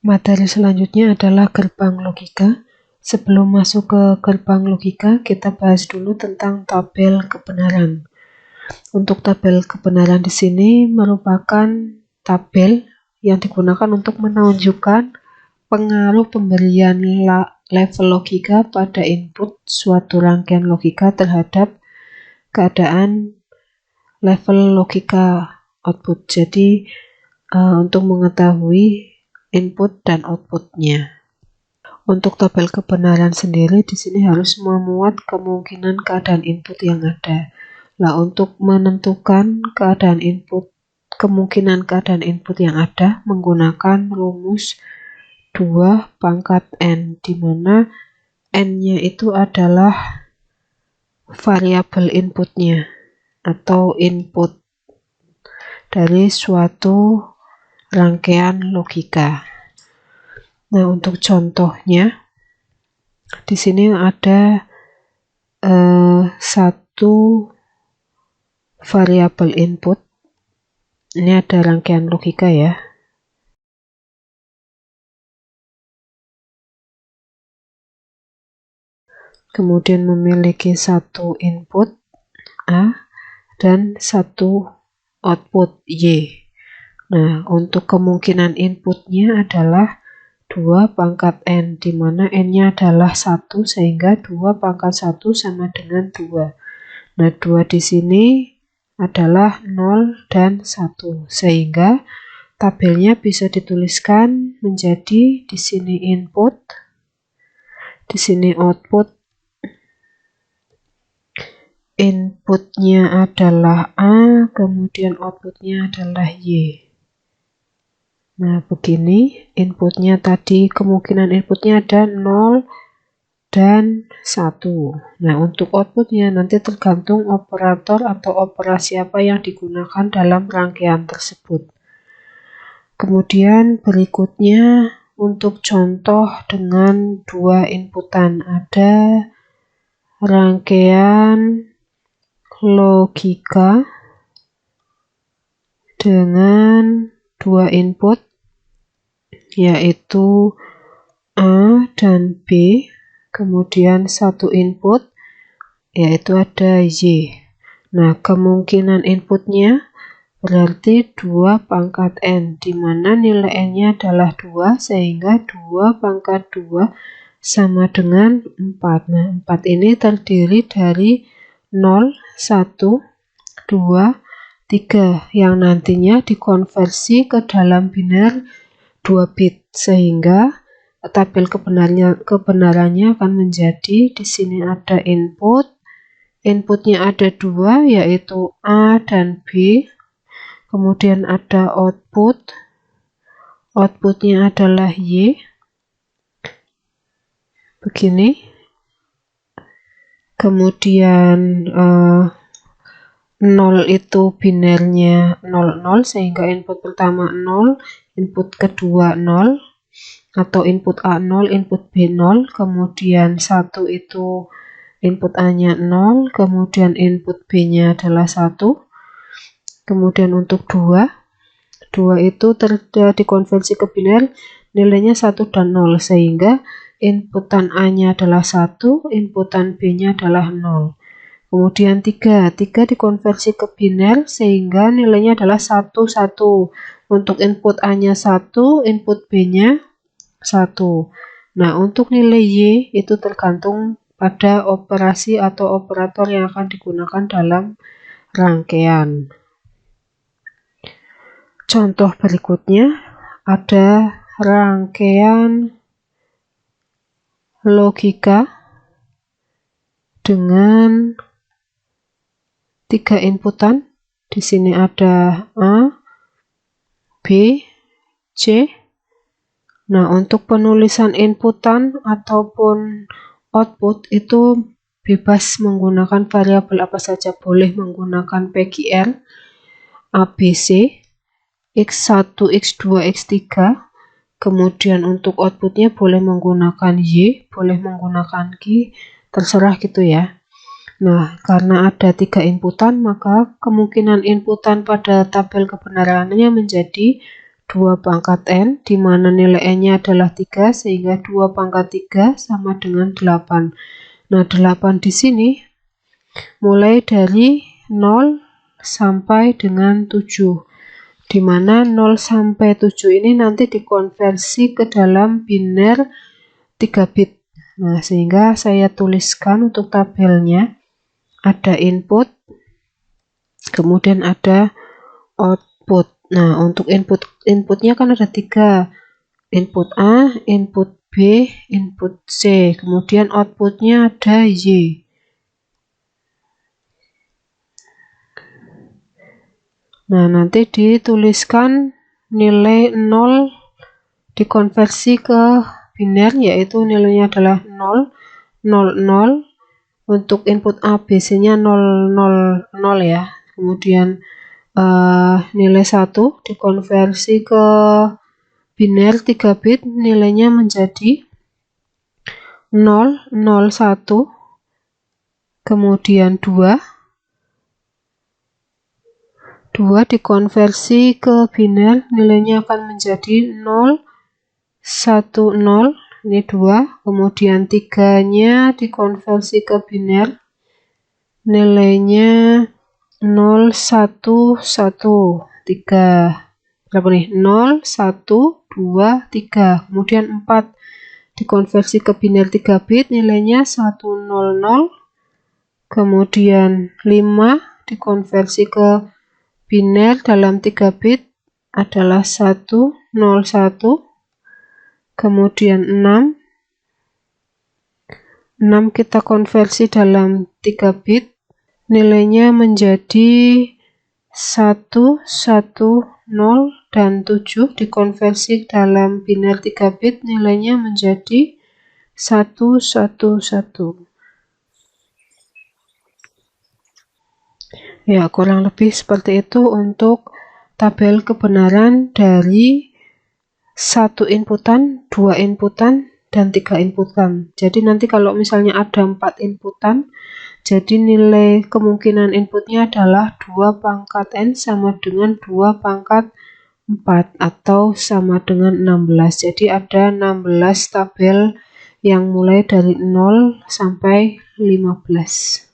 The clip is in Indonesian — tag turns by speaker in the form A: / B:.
A: Materi selanjutnya adalah gerbang logika. Sebelum masuk ke gerbang logika, kita bahas dulu tentang tabel kebenaran. Untuk tabel kebenaran di sini merupakan tabel yang digunakan untuk menunjukkan pengaruh pemberian level logika pada input suatu rangkaian logika terhadap keadaan level logika output. Jadi untuk mengetahui input dan outputnya. Untuk tabel kebenaran sendiri di sini harus memuat kemungkinan keadaan input yang ada. Nah, untuk menentukan kemungkinan keadaan input yang ada menggunakan rumus 2 pangkat n, di mana n-nya itu adalah variabel inputnya atau input dari suatu rangkaian logika. Nah, untuk contohnya di sini ada satu variabel input. Ini ada rangkaian logika ya. Kemudian memiliki satu input A dan satu output Y. Nah, untuk kemungkinan inputnya adalah 2 pangkat n, di mana n-nya adalah 1, sehingga 2 pangkat 1 sama dengan 2. Nah, 2 di sini adalah 0 dan 1, sehingga tabelnya bisa dituliskan menjadi di sini input, di sini output. Inputnya adalah A, kemudian outputnya adalah Y. Nah, begini inputnya tadi, kemungkinan inputnya ada 0 dan 1. Nah, untuk outputnya nanti tergantung operator atau operasi apa yang digunakan dalam rangkaian tersebut. Kemudian berikutnya untuk contoh dengan 2 inputan, ada rangkaian logika dengan 2 input, yaitu A dan B, kemudian satu input yaitu ada Y. Nah, kemungkinan inputnya berarti 2 pangkat n, di mana nilai n-nya adalah 2, sehingga 2 pangkat 2 sama dengan 4. Nah, 4 ini terdiri dari 0, 1, 2, 3 yang nantinya dikonversi ke dalam biner 2 bit, sehingga tabel kebenarannya akan menjadi di sini ada inputnya ada 2 yaitu A dan B, kemudian ada outputnya adalah Y, begini. Kemudian 0 itu binernya 00, sehingga input pertama 0, input kedua 0, atau input A 0, input B 0, kemudian 1 itu input A-nya 0, kemudian input B-nya adalah 1. Kemudian untuk 2 itu dikonversi ke biner, nilainya 1 dan 0, sehingga inputan A-nya adalah 1, inputan B-nya adalah 0. Kemudian 3 dikonversi ke biner, sehingga nilainya adalah 1, 1. Untuk input A-nya 1, input B-nya 1. Nah, untuk nilai Y itu tergantung pada operasi atau operator yang akan digunakan dalam rangkaian. Contoh berikutnya ada rangkaian logika dengan 3 inputan. Di sini ada A, B, C. Nah, untuk penulisan inputan ataupun output itu bebas menggunakan variabel apa saja, boleh menggunakan PGR, ABC, X1, X2, X3. Kemudian untuk outputnya boleh menggunakan Y, boleh menggunakan Q, terserah gitu ya. Nah, karena ada 3 inputan, maka kemungkinan inputan pada tabel kebenarannya menjadi 2 pangkat n, di mana nilai n-nya adalah 3, sehingga 2 pangkat 3 sama dengan 8. Nah, 8 di sini mulai dari 0 sampai dengan 7. Di mana 0 sampai 7 ini nanti dikonversi ke dalam biner 3 bit. Nah, sehingga saya tuliskan untuk tabelnya ada input, kemudian ada output. Nah, untuk inputnya kan ada 3. Input A, input B, input C. Kemudian outputnya ada Y. Nah, nanti dituliskan nilai 0 dikonversi ke biner, yaitu nilainya adalah 0, 0, 0. Untuk input A, B, C-nya 0, 0, 0 ya. Kemudian nilai 1 dikonversi ke biner 3 bit, nilainya menjadi 0, 0, 1. Kemudian 2 dikonversi ke biner, nilainya akan menjadi 0, 1, 0. Ini 2. Kemudian 3-nya dikonversi ke biner, nilainya 0, 1, 1, 3. Berapa nih? 0, 1, 2, 3. Kemudian 4 dikonversi ke biner 3 bit, nilainya 1, 0, 0. Kemudian 5 dikonversi ke biner dalam 3 bit adalah 1, 0, 1. Kemudian 6 kita konversi dalam 3 bit, nilainya menjadi 1, 1, 0, dan 7 dikonversi dalam biner 3 bit, nilainya menjadi 1, 1, 1. Ya, kurang lebih seperti itu untuk tabel kebenaran dari 1 inputan, 2 inputan, dan 3 inputan. Jadi nanti kalau misalnya ada 4 inputan, jadi nilai kemungkinan inputnya adalah 2 pangkat n sama dengan 2 pangkat 4 atau sama dengan 16. Jadi ada 16 tabel yang mulai dari 0 sampai 15.